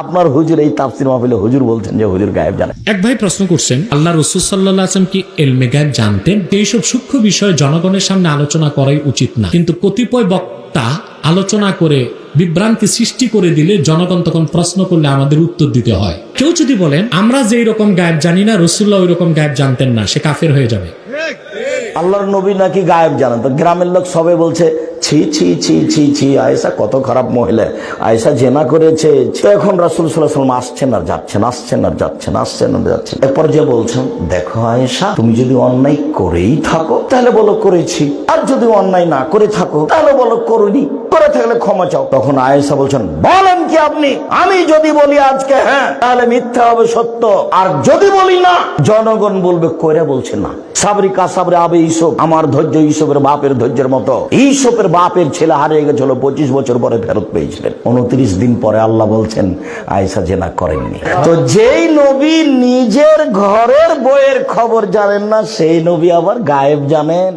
আপনার হুজুর এই তাফসীর মাহফিলে হুজুর বলছেন যে হুজুর গায়েব জানে। এক ভাই প্রশ্ন করছেন, আল্লাহ রাসূল সাল্লাল্লাহু আলাইহি ওয়াসাল্লাম কি ইলমে গায়েব জানতেন? এইসব সূক্ষ্ম বিষয় জনগণের সামনে আলোচনা করাই উচিত না, কিন্তু কতিপয় বক্তা আলোচনা করে বিভ্রান্তি সৃষ্টি করে দিলে জনগণ তখন প্রশ্ন করলে আমাদের উত্তর দিতে হয়। কেউ যদি বলেন আমরা যেই রকম গায়েব জানি না, রাসূলুল্লাহ ওই রকম গায়েব জানতেন না, সে কাফের হয়ে যাবে। আল্লাহর নবী নাকি গায়েব জানেন, তো গ্রামের লোক সবে বলছে ছি ছি ছি ছি ছি, আয়েশা কত খারাপ মহিলা, আয়েশা জেনা করেছে। তো এখন রাসূল সাল্লাল্লাহু আলাইহি ওয়াসাল্লাম আসছেন আর যাচ্ছেন, আসছেন আর যাচ্ছেন, আসছেন আর যাচ্ছেন। এরপর যে বলছেন, দেখো আয়েশা, তুমি যদি অন্যায় করেই থাকো তাহলে বলো করেছি, আর যদি অন্যায় না করে থাকো তাহলে বলো করিনি, করে থাকলে ক্ষমা চাও। তখন আয়েশা বলছেন, বলেন কি আপনি, আমি যদি বলি আজকে হ্যাঁ তাহলে মিথ্যা হবে সত্য, আর যদি বলি না জনগণ বলবে কইরা বলছে না। সাবরি কা সাবরে আবে ইসব, আমার ধৈর্য ইসবের বাপের ধৈর্যের মতো। ইসবের বাপের ছেলে হারিয়ে গেছিল, 25 বছর পরে ফেরত পেয়েছিলেন। 29 দিন পরে আল্লাহ বলছেন আয়েশা জেনা করেননি। তো যেই নবী নিজের ঘরের বইয়ের খবর জানেন না, সেই নবী আবার গায়েব জানেন।